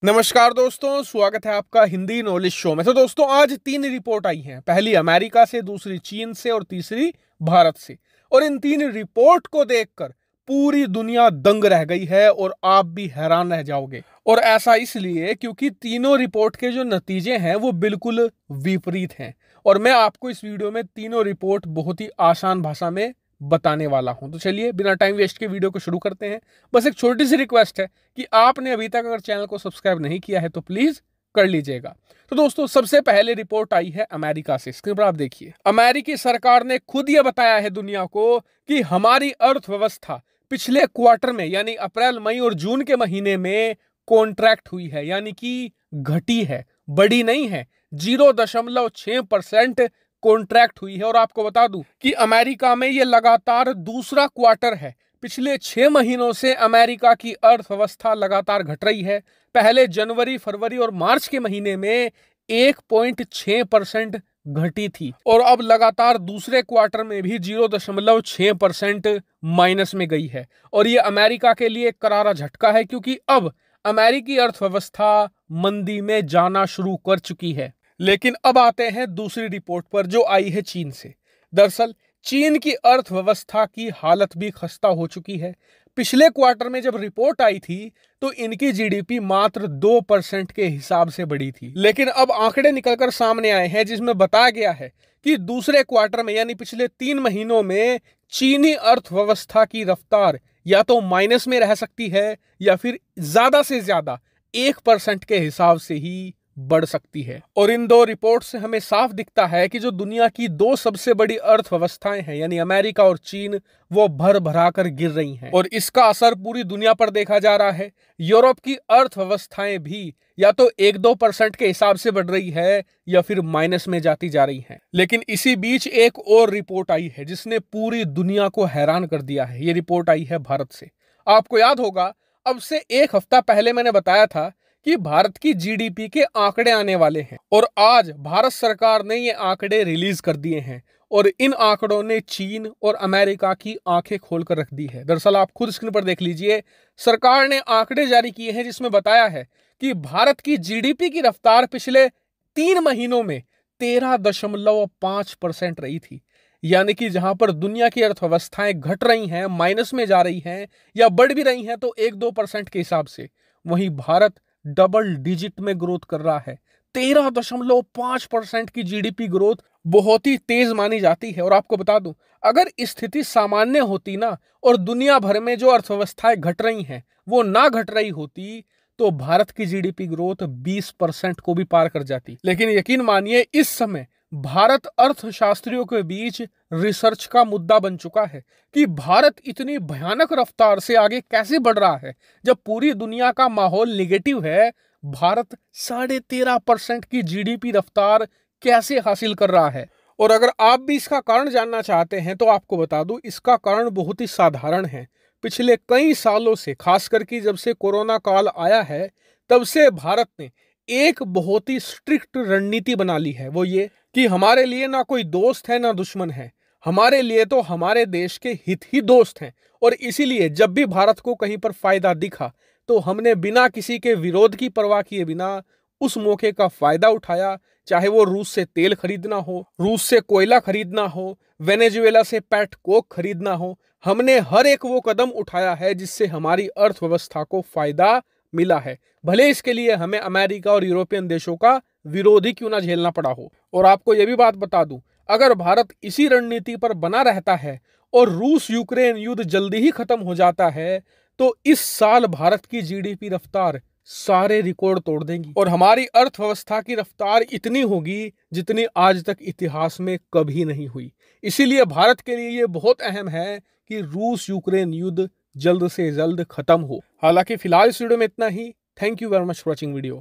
नमस्कार दोस्तों, स्वागत है आपका हिंदी नॉलेज शो में। तो दोस्तों, आज 3 रिपोर्ट आई हैं। पहली अमेरिका से, दूसरी चीन से और तीसरी भारत से। और इन 3 रिपोर्ट को देखकर पूरी दुनिया दंग रह गई है और आप भी हैरान रह जाओगे। और ऐसा इसलिए क्योंकि तीनों रिपोर्ट के जो नतीजे हैं वो बिल्कुल विपरीत हैं। और मैं आपको इस वीडियो में तीनों रिपोर्ट बहुत ही आसान भाषा में बताने वाला हूं। तो चलिए बिना टाइम वेस्ट के वीडियो को शुरू करते हैं। बस एक छोटी सी रिक्वेस्ट है कि आपने अभी तक अगर चैनल को सब्सक्राइब नहीं किया है तो प्लीज कर लीजिएगा। तो दोस्तों, सबसे पहले रिपोर्ट आई है अमेरिका से। स्क्रीन पर आप देखिए, अमेरिकी सरकार ने खुद यह बताया है दुनिया को कि हमारी अर्थव्यवस्था पिछले क्वार्टर में यानी अप्रैल, मई और जून के महीने में कॉन्ट्रैक्ट हुई है, यानी कि घटी है, बड़ी नहीं है। 0.6% कॉन्ट्रैक्ट हुई है। और आपको बता दूं कि अमेरिका में यह लगातार दूसरा क्वार्टर है। पिछले 6 महीनों से अमेरिका की अर्थव्यवस्था लगातार घट रही है। पहले जनवरी, फरवरी और मार्च के महीने में 1.6% घटी थी और अब लगातार दूसरे क्वार्टर में भी 0.6% माइनस में गई है। और यह अमेरिका के लिए एक करारा झटका है, क्योंकि अब अमेरिकी अर्थव्यवस्था मंदी में जाना शुरू कर चुकी है। लेकिन अब आते हैं दूसरी रिपोर्ट पर जो आई है चीन से। दरअसल चीन की अर्थव्यवस्था की हालत भी खस्ता हो चुकी है। पिछले क्वार्टर में जब रिपोर्ट आई थी तो इनकी जीडीपी मात्र 2% के हिसाब से बढ़ी थी। लेकिन अब आंकड़े निकलकर सामने आए हैं जिसमें बताया गया है कि दूसरे क्वार्टर में यानी पिछले 3 महीनों में चीनी अर्थव्यवस्था की रफ्तार या तो माइनस में रह सकती है या फिर ज्यादा से ज्यादा 1% के हिसाब से ही बढ़ सकती है। और इन 2 रिपोर्ट से हमें साफ दिखता है कि जो दुनिया की 2 सबसे बड़ी अर्थव्यवस्थाएं हैं यानी अमेरिका और चीन, वो भर भरा कर गिर रही हैं। और इसका असर पूरी दुनिया पर देखा जा रहा है। यूरोप की अर्थव्यवस्थाएं भी या तो 1-2% के हिसाब से बढ़ रही है या फिर माइनस में जाती जा रही हैं। लेकिन इसी बीच एक और रिपोर्ट आई है जिसने पूरी दुनिया को हैरान कर दिया है। ये रिपोर्ट आई है भारत से। आपको याद होगा, अब से 1 हफ्ता पहले मैंने बताया था कि भारत की जीडीपी के आंकड़े आने वाले हैं। और आज भारत सरकार ने ये आंकड़े रिलीज कर दिए हैं और इन आंकड़ों ने चीन और अमेरिका की आंखें खोलकर रख दी है। दरअसल आप खुद स्क्रीन पर देख लीजिए, सरकार ने आंकड़े जारी किए हैं जिसमें बताया है कि भारत की जीडीपी की रफ्तार पिछले 3 महीनों में 13.5% रही थी। यानी कि जहां पर दुनिया की अर्थव्यवस्थाएं घट रही हैं, माइनस में जा रही हैं या बढ़ भी रही हैं तो 1-2% के हिसाब से, वहीं भारत डबल डिजिट में ग्रोथ कर रहा है। 13.5% की जीडीपी ग्रोथ बहुत ही तेज मानी जाती है। और आपको बता दूं, अगर स्थिति सामान्य होती ना और दुनिया भर में जो अर्थव्यवस्थाएं घट रही हैं वो ना घट रही होती तो भारत की जीडीपी ग्रोथ 20% को भी पार कर जाती। लेकिन यकीन मानिए, इस समय भारत अर्थशास्त्रियों के बीच रिसर्च का मुद्दा बन चुका है कि भारत इतनी भयानक रफ्तार से आगे कैसे बढ़ रहा है। जब पूरी दुनिया का माहौल निगेटिव है, भारत 13.5% की जीडीपी रफ्तार कैसे हासिल कर रहा है। और अगर आप भी इसका कारण जानना चाहते हैं तो आपको बता दूं, इसका कारण बहुत ही साधारण है। पिछले कई सालों से, खास करके जब से कोरोना काल आया है, तब से भारत ने एक बहुत ही स्ट्रिक्ट रणनीति बना ली है। वो ये कि हमारे लिए ना कोई दोस्त है ना दुश्मन है, हमारे लिए तो हमारे देश के हित ही दोस्त हैं। और इसीलिए जब भी भारत को कहीं पर फायदा दिखा तो हमने बिना किसी के विरोध की परवाह किए बिना उस मौके का फायदा उठाया। चाहे वो रूस से तेल खरीदना हो, रूस से कोयला खरीदना हो, वेनेजुएला से पेट कोक खरीदना हो, हमने हर एक वो कदम उठाया है जिससे हमारी अर्थव्यवस्था को फायदा मिला है, भले इसके लिए हमें अमेरिका और यूरोपियन देशों का विरोध ही क्यों ना झेलना पड़ा हो। और आपको यह भी बात बता दूं, अगर भारत इसी रणनीति पर बना रहता है और रूस यूक्रेन युद्ध जल्दी ही खत्म हो जाता है तो इस साल भारत की जीडीपी रफ्तार सारे रिकॉर्ड तोड़ देंगी और हमारी अर्थव्यवस्था की रफ्तार इतनी होगी जितनी आज तक इतिहास में कभी नहीं हुई। इसीलिए भारत के लिए यह बहुत अहम है कि रूस यूक्रेन युद्ध जल्द से जल्द खत्म हो। हालांकि फिलहाल इस वीडियो में इतना ही। Thank you very much for watching video.